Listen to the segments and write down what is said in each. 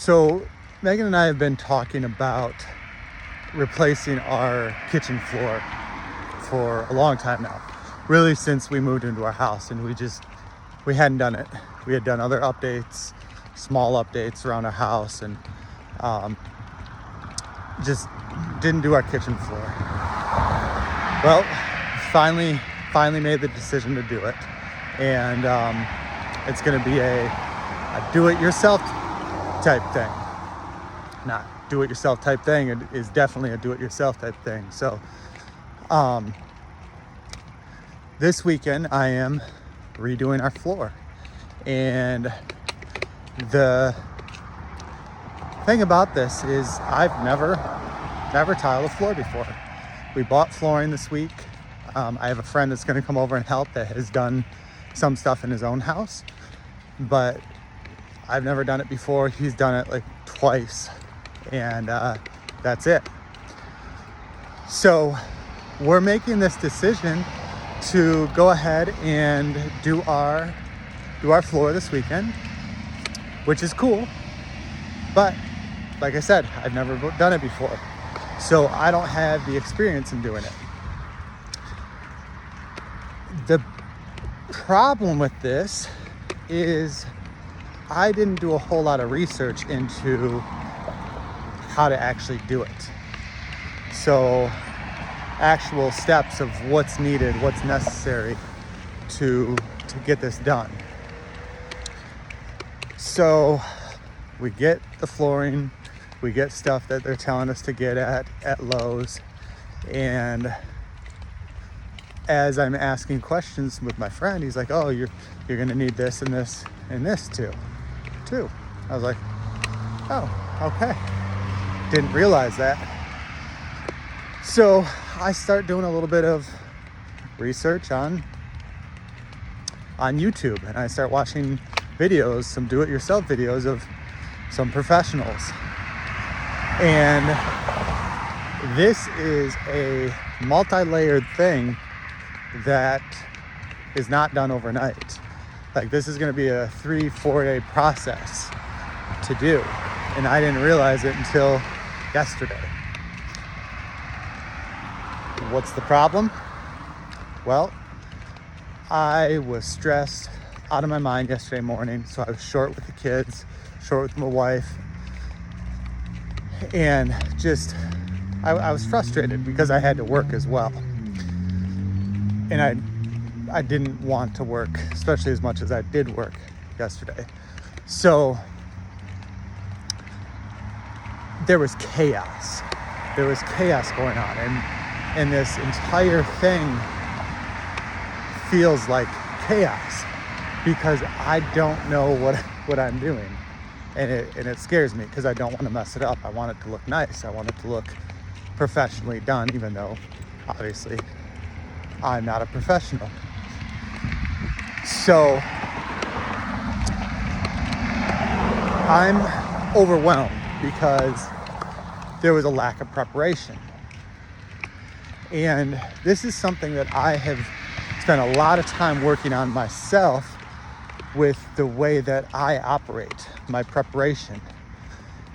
So Megan and I have been talking about replacing our kitchen floor for a long time now, really since we moved into our house, and we hadn't done it. We had done other updates, small updates around our house, and just didn't do our kitchen floor. Well, finally made the decision to do it, and it's going to be a do-it-yourself type thing. Not do-it-yourself type thing. It is definitely a do-it-yourself type thing. So this weekend I am redoing our floor, and the thing about this is I've never tiled a floor before. We bought flooring this week. I have a friend that's going to come over and help that has done some stuff in his own house, but I've never done it before. He's done it like twice, and that's it. So we're making this decision to go ahead and do our floor this weekend, which is cool. But like I said, I've never done it before, so I don't have the experience in doing it. The problem with this is I didn't do a whole lot of research into how to actually do it. So actual steps of what's needed, what's necessary to get this done. So we get the flooring, we get stuff that they're telling us to get at Lowe's, and as I'm asking questions with my friend, he's like, "Oh, you're gonna need this and this and this too." I was like, "Oh, okay." Didn't realize that. So I start doing a little bit of research on YouTube, and I start watching videos, some do-it-yourself videos of some professionals. And this is a multi-layered thing that is not done overnight. Like, this is going to be a 3-4 day process to do, and I didn't realize it until yesterday. What's the problem? Well, I was stressed out of my mind yesterday morning, so I was short with the kids, short with my wife, and just I was frustrated because I had to work as well, and I didn't want to work, especially as much as I did work yesterday. So there was chaos going on, and this entire thing feels like chaos because I don't know what I'm doing, and it scares me because I don't want to mess it up. I want it to look nice. I want it to look professionally done, even though obviously I'm not a professional. So I'm overwhelmed because there was a lack of preparation. And this is something that I have spent a lot of time working on myself with the way that I operate, my preparation.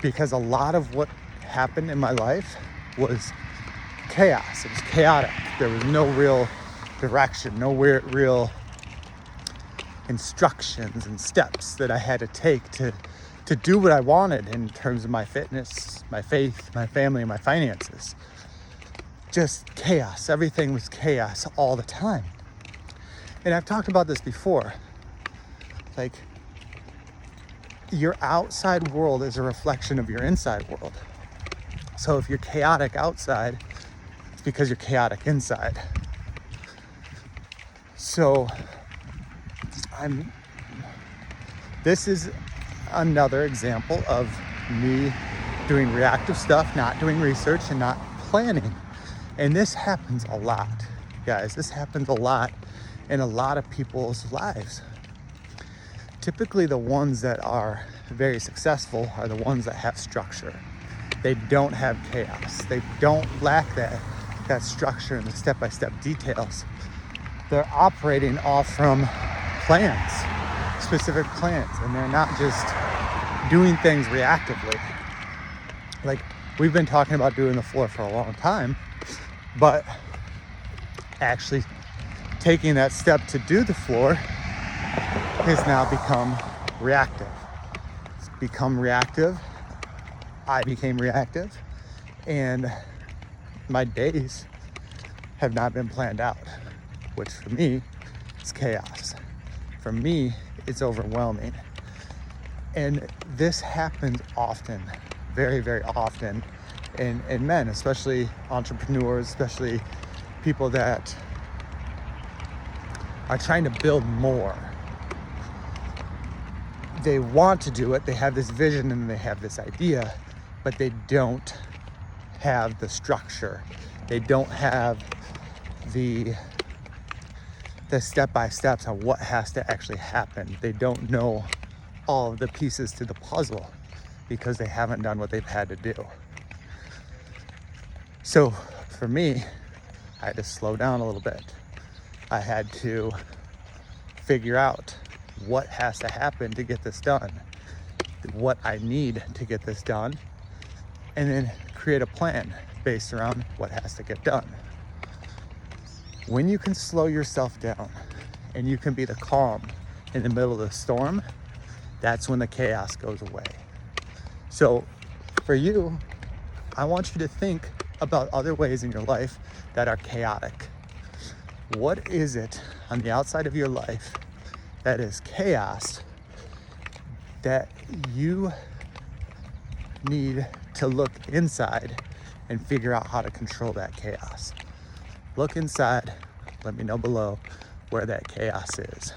Because a lot of what happened in my life was chaos. It was chaotic. There was no real direction, no real instructions and steps that I had to take to do what I wanted in terms of my fitness, my faith, my family, and my finances. Just chaos. Everything was chaos all the time. And I've talked about this before. Like, your outside world is a reflection of your inside world. So if you're chaotic outside, it's because you're chaotic inside. So this is another example of me doing reactive stuff, not doing research, and not planning. And this happens a lot, guys. This happens a lot in a lot of people's lives. Typically, the ones that are very successful are the ones that have structure. They don't have chaos. They don't lack that structure and the step-by-step details. They're operating off from plans, specific plans, and they're not just doing things reactively. Like, we've been talking about doing the floor for a long time, but actually taking that step to do the floor has now become reactive. It's become reactive. I became reactive, and my days have not been planned out, which for me is chaos. For me, it's overwhelming. And this happens often, very, very often in men, especially entrepreneurs, especially people that are trying to build more. They want to do it, they have this vision and they have this idea, but they don't have the structure. They don't have the step-by-steps on what has to actually happen. They don't know all of the pieces to the puzzle because they haven't done what they've had to do. So for me, I had to slow down a little bit. I had to figure out what has to happen to get this done, what I need to get this done, and then create a plan based around what has to get done. When you can slow yourself down and you can be the calm in the middle of the storm, that's when the chaos goes away. So for you, I want you to think about other ways in your life that are chaotic. What is it on the outside of your life that is chaos that you need to look inside and figure out how to control that chaos? Look inside, let me know below where that chaos is.